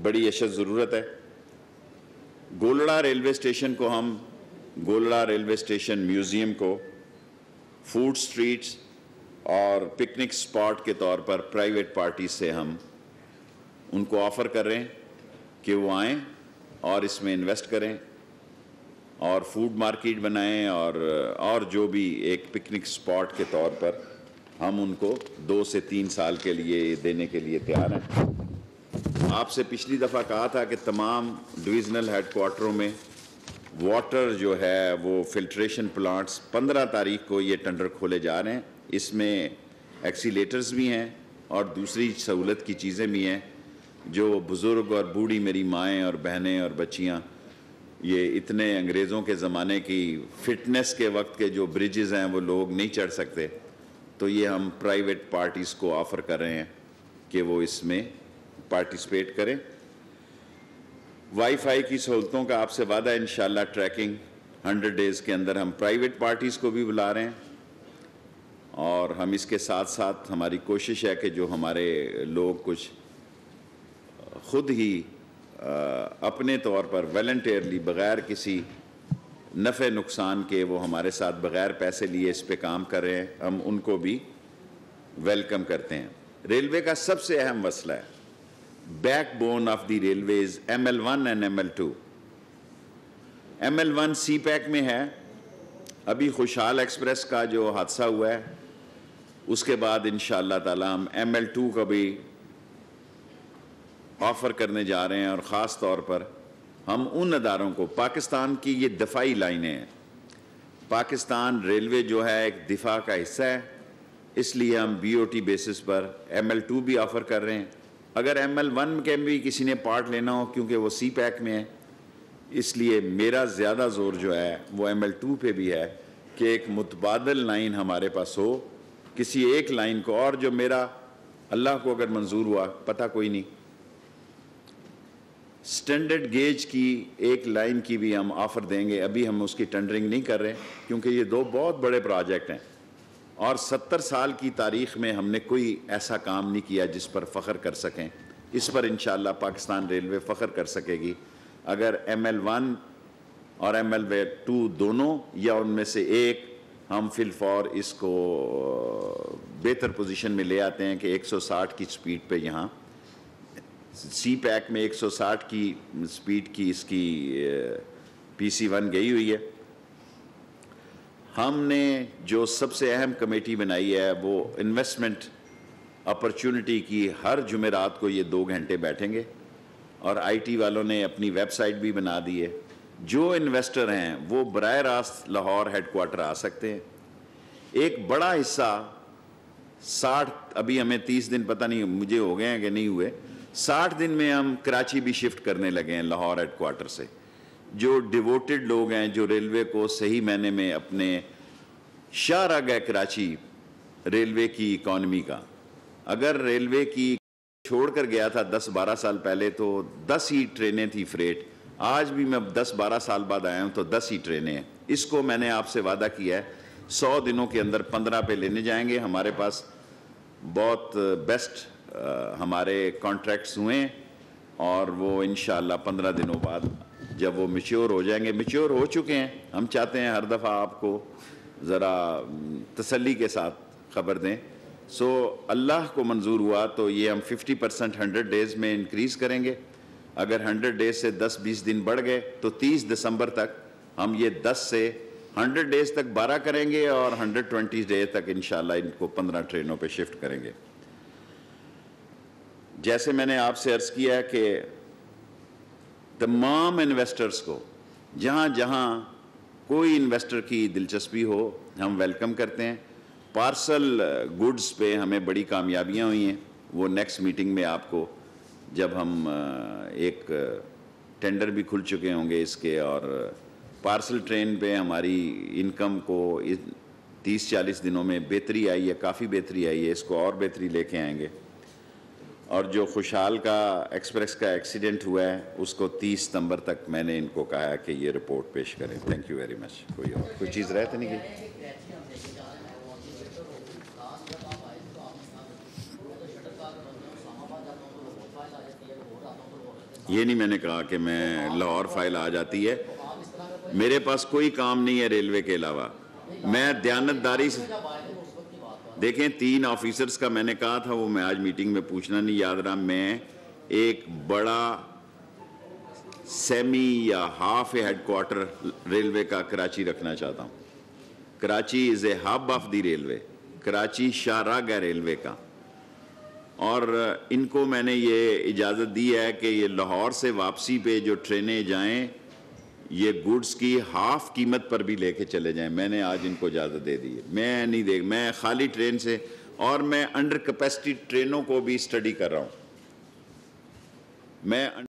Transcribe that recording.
بڑی اشد ضرورت ہے۔ گولڑا ریلوے اسٹیشن کو ہم گولڑا ریلوے اسٹیشن میوزیم کو فوڈ سٹریٹس اور پکنک سپاٹ کے طور پر پرائیویٹ پارٹی سے ہم ان کو آفر کر رہے ہیں کہ وہ آئیں اور اس میں انویسٹ کریں اور فوڈ مارکیٹ بنائیں اور جو بھی ایک پکنک سپاٹ کے طور پر ہم ان کو 2 سے 3 سال کے لیے دینے کے لیے تیار ہیں۔ آپ سے پچھلی دفعہ کہا تھا کہ تمام ڈویژنل ہیڈ کوارٹروں میں واٹر جو ہے وہ فلٹریشن پلانٹس 15 تاریخ کو یہ ٹینڈر کھولے جا رہے ہیں۔ اس میں ایکسیلیٹرز بھی ہیں اور دوسری سہولت کی چیزیں بھی ہیں جو بزرگ اور بوڑھی میری مائیں اور بہنیں اور بچیاں یہ اتنے انگریزوں کے زمانے کی فٹنس کے وقت کے جو بریجز ہیں وہ لوگ نہیں چڑھ سکتے، تو یہ ہم پرائیویٹ پارٹیز کو آفر کر رہے ہیں کہ وہ اس میں پارٹیسپیٹ کریں۔ وائی فائی کی سہولتوں کا آپ سے وعدہ ہے انشاءاللہ ٹریکنگ 100 ڈیز کے اندر ہم پرائیویٹ پارٹیز کو بھی بلا رہے ہیں، اور ہم اس کے ساتھ ساتھ ہماری کوشش ہے کہ جو ہمارے لوگ کچھ خود ہی اپنے طور پر والنٹیئرلی بغیر کسی نفع نقصان کے وہ ہمارے ساتھ بغیر پیسے لیے اس پہ کام کر رہے ہیں، ہم ان کو بھی ویلکم کرتے ہیں۔ ریلوے کا سب سے اہم مسئلہ ہے backbone of the railways ML1 and ML2۔ ML1 CPEC میں ہے، ابھی خوشحال ایکسپریس کا جو حادثہ ہوا ہے اس کے بعد انشاءاللہ تعالی ہم ML2 کا بھی آفر کرنے جا رہے ہیں، اور خاص طور پر ہم ان اداروں کو، پاکستان کی یہ دفاعی لائنیں ہیں، پاکستان ریلوے جو ہے ایک دفاع کا حصہ ہے، اس لیے ہم BOT بیسس پر ML2 بھی آفر کر رہے ہیں۔ اگر ML1 کے بھی کسی نے پارٹ لینا ہو کیونکہ وہ سی پیک میں ہے، اس لیے میرا زیادہ زور جو ہے وہ ML2 پہ بھی ہے کہ ایک متبادل لائن ہمارے پاس ہو کسی ایک لائن کو، اور جو میرا اللہ کو اگر منظور ہوا پتہ کوئی نہیں، سٹینڈرڈ گیج کی ایک لائن کی بھی ہم آفر دیں گے۔ ابھی ہم اس کی ٹینڈرنگ نہیں کر رہے کیونکہ یہ 2 بہت بڑے پروجیکٹ ہیں، اور 70 سال کی تاریخ میں ہم نے کوئی ایسا کام نہیں کیا جس پر فخر کر سکیں۔ اس پر انشاءاللہ پاکستان ریلوے فخر کر سکے گی اگر ML1 اور ML2 دونوں یا ان میں سے ایک ہم فی الفور اس کو بہتر پوزیشن میں لے آتے ہیں کہ 160 کی سپیڈ پہ یہاں سی پیک میں 160 کی سپیڈ کی اس کی PC1 گئی ہوئی ہے۔ ہم نے جو سب سے اہم کمیٹی بنائی ہے وہ انویسٹمنٹ اپرچونٹی کی، ہر جمعرات کو یہ 2 گھنٹے بیٹھیں گے، اور IT والوں نے اپنی ویب سائٹ بھی بنا دی ہے۔ جو انویسٹر ہیں وہ براہ راست لاہور ہیڈ کوارٹر آ سکتے ہیں۔ ایک بڑا حصہ 60، ابھی ہمیں 30 دن پتہ نہیں مجھے ہو گئے ہیں کہ نہیں ہوئے، 60 دن میں ہم کراچی بھی شفٹ کرنے لگے ہیں لاہور ہیڈ کوارٹر سے۔ جو ڈیووٹڈ لوگ ہیں، جو ریلوے کو صحیح معنی میں اپنے شاہ رگ ہے کراچی ریلوے کی اکانومی کا، اگر ریلوے کی چھوڑ کر گیا تھا 10-12 سال پہلے تو 10 ہی ٹرینیں تھی فریٹ، آج بھی میں 10-12 سال بعد آیا ہوں تو 10 ہی ٹرینیں ہیں۔ اس کو میں نے آپ سے وعدہ کیا ہے 100 دنوں کے اندر 15 پہ لینے جائیں گے۔ ہمارے پاس بہت بیسٹ ہمارے کانٹریکٹس ہوئے ہیں، اور وہ انشاءاللہ 15 دنوں بعد جب وہ میچور ہو جائیں گے، میچور ہو چکے ہیں، ہم چاہتے ہیں ہر دفعہ آپ کو ذرا تسلی کے ساتھ خبر دیں۔ اللہ کو منظور ہوا تو یہ ہم 50% 100 ڈیز میں انکریز کریں گے۔ اگر 100 ڈیز سے 10-20 دن بڑھ گئے تو 30 دسمبر تک ہم یہ 10 سے 100 ڈیز تک 12 کریں گے، اور 120 ڈیز تک انشاءاللہ ان کو 15 ٹرینوں پہ شفٹ کریں گے۔ جیسے میں نے آپ سے عرض کیا ہے کہ تمام انویسٹرز کو جہاں جہاں کوئی انویسٹر کی دلچسپی ہو ہم ویلکم کرتے ہیں۔ پارسل گڈز پہ ہمیں بڑی کامیابیاں ہوئی ہیں، وہ نیکسٹ میٹنگ میں آپ کو جب ہم ایک ٹینڈر بھی کھل چکے ہوں گے اس کے، اور پارسل ٹرین پہ ہماری انکم کو 30-40 دنوں میں بہتری آئی ہے، کافی بہتری آئی ہے، اس کو اور بہتری لے کے آئیں گے۔ اور جو خوشحال کا ایکسپریس کا ایکسیڈنٹ ہوا ہے اس کو 30 ستمبر تک میں نے ان کو کہا ہے کہ یہ رپورٹ پیش کریں۔ Thank you very much. کوئی چیز رہے تو نہیں کی؟ یہ نہیں میں نے کہا کہ میں لاہور فائل آ جاتی ہے، میرے پاس کوئی کام نہیں ہے ریلوے کے علاوہ. میں دیانتداری سے دیکھیں 3 آفیسرز کا میں نے کہا تھا، وہ میں آج میٹنگ میں پوچھنا نہیں یاد رہا. میں ایک بڑا سیمی یا ہاف ہیڈ کوارٹر ریلوے کا کراچی رکھنا چاہتا ہوں. Karachi is a hub of the railway, Karachi شاہراہ ہے ریلوے کا. اور ان کو میں نے یہ اجازت دی ہے کہ یہ لاہور سے واپسی پہ جو ٹرینیں جائیں یہ گوڈز کی ہاف قیمت پر بھی لے کے چلے جائیں. میں نے آج ان کو اجازت دے دی ہے. میں خالی ٹرین سے، اور میں انڈر کیپیسٹی ٹرینوں کو بھی اسٹڈی کر رہا ہوں. میں